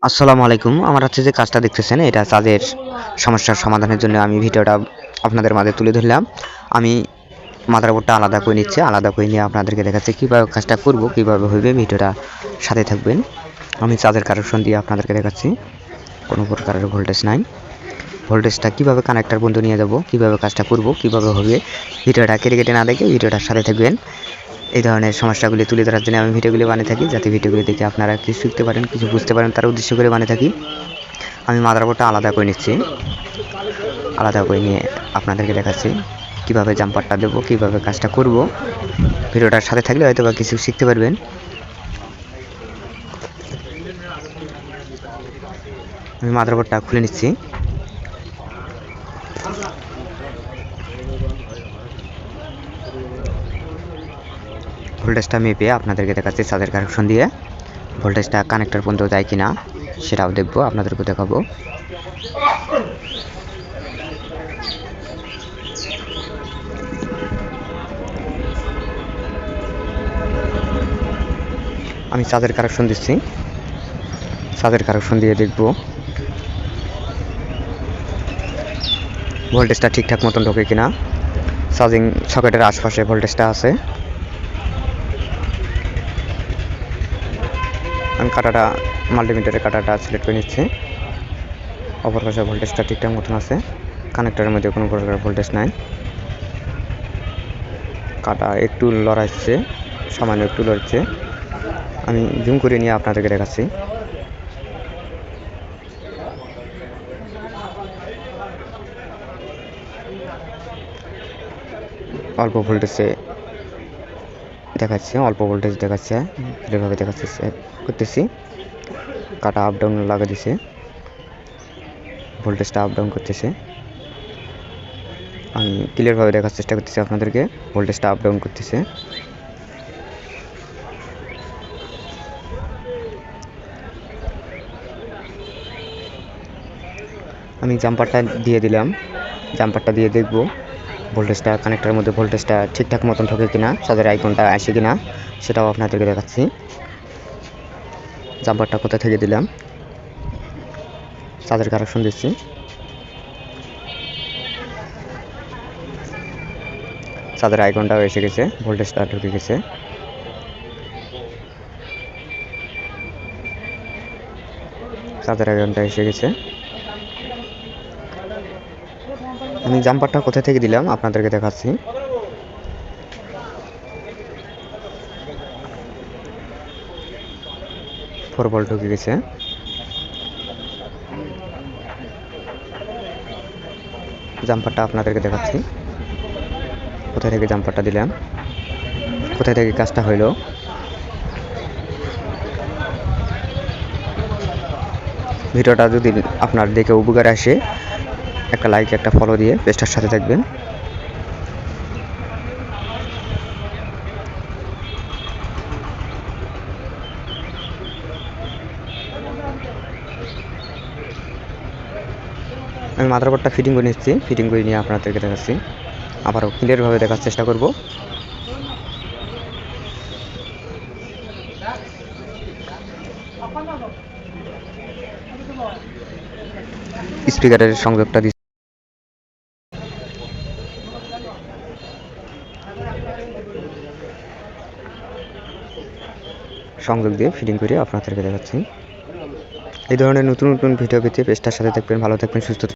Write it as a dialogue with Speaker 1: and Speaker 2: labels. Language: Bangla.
Speaker 1: আসসালামু আলাইকুম। আমার হচ্ছে যে কাজটা দেখতেছেন এটা কাজের সমস্যার সমাধানের জন্য আমি ভিডিওটা আপনাদের মাঝে তুলে ধরলাম। আমি মাদারবোর্ডটা আলাদা করে নিচ্ছি, আলাদা করে নিয়ে আপনাদেরকে দেখাচ্ছি কীভাবে কাজটা করব, কীভাবে হবে। ভিডিওটা সাথে থাকবেন। আমি চার্জের কানেকশন দিয়ে আপনাদেরকে দেখাচ্ছি। কোনো প্রকারের ভোল্টেজ নাই। ভোল্টেজটা কীভাবে কানেক্টর পর্যন্ত নিয়ে যাব, কীভাবে কাজটা করব, কীভাবে হবে, ভিডিওটা কেটে না দেখে ভিডিওটার সাথে থাকবেন। এই ধরনের সমস্যাগুলি তুলে ধরার জন্য আমি ভিডিওগুলি বানিয়ে থাকি, যাতে ভিডিওগুলি দেখে আপনারা কিছু শিখতে পারেন, কিছু বুঝতে পারেন, তার উদ্দেশ্য করে বানিয়ে থাকি। আমি মাদারবোর্ডটা আলাদা করে নিচ্ছি, আলাদা করে নিয়ে আপনাদেরকে দেখাচ্ছি কীভাবে জাম্পারটা দেবো, কীভাবে কাজটা করব। ভিডিওটার সাথে থাকলে হয়তো বা কিছু শিখতে পারবেন। আমি মাদারবোর্ডটা খুলে নিচ্ছি। ভোল্টেজটা মেপে আপনাদেরকে দেখাচ্ছি চার্জের কানেকশন দিয়ে। ভোল্টেজটা কানেক্টর পর্যন্ত যায় কিনা সেটাও দেখবো, আপনাদেরকে দেখাবো। আমি চার্জের কানেকশন দিচ্ছি, চার্জের কানেকশন দিয়ে দেখব ভোল্টেজটা ঠিকঠাক মতন ঢোকে কিনা। চার্জিং সকেটের আশপাশে ভোল্টেজটা আছে। আমি কাটাটা মাল্টিমিটারের কাটাটা সিলেক্ট করে নিচ্ছি। অপর পাশে ভোল্টেজটা ঠিকঠাক মতন আছে, কানেক্টরের মধ্যে কোনো প্রকার ভোল্টেজ নাই। কাটা একটু লড়াচ্ছে, সামান্য একটু লড়ছে। আমি জুম করে নিয়ে আপনাদেরকে দেখাচ্ছি। অল্প ভোল্টেজে দেখাচ্ছে, অল্প ভোল্টেজ দেখাচ্ছে, ক্লিয়ারভাবে দেখাচ্ছে করতেছি। কাটা আপ ডাউন লাগা দিছে, ভোল্টেজটা আপ ডাউন করতেছে। আমি ক্লিয়ারভাবে দেখার চেষ্টা করতেছি আপনাদেরকে, ভোল্টেজটা আপ ডাউন করতেছে। আমি জাম্পারটা দিয়ে দিলাম, জাম্পারটা দিয়ে দেখব ভোল্টেজটা কানেক্টরের মধ্যে ভোল্টেজটা ঠিকঠাক মতন ঢোকে কিনা, চার্জের আইকনটা আসে কিনা সেটাও আপনাদেরকে দেখাচ্ছি। জাম্পারটা কোথা থেকে দিলাম, চার্জের কানেকশন দিচ্ছি। চার্জের আইকনটাও এসে গেছে, ভোল্টেজটা ঢুকে গেছে। চার্জের আইকনটা এসে গেছে। আমি জাম্পারটা কোথা থেকে দিলাম আপনাদেরকে দেখাচ্ছি। 4 ভোল্ট ঢুকে গেছে। জাম্পারটা আপনাদেরকে দেখাচ্ছি কোথা থেকে জাম্পারটা দিলাম, কোথা থেকে কাজটা হইলো। ভিডিওটা যদি আপনার দেখে উপকার আসে, একটা লাইক একটা ফলো দিয়ে পেজটার সাথে থাকবেন। আমি মাদারবোর্ডটা ফিটিং করে নিচ্ছি, ফিটিং করে নিয়ে আপনাদেরকে দেখাচ্ছি। আবারও ক্লিয়ারভাবে দেখার চেষ্টা করব। স্পিকারের সংযোগটা সংযোগ দিয়ে ফিটিং করে আপনাদেরকে দেখাচ্ছি। এই ধরনের নতুন নতুন ভিডিও পেতে পেজটার সাথে থাকবেন। ভালো থাকবেন, সুস্থ থাকবেন।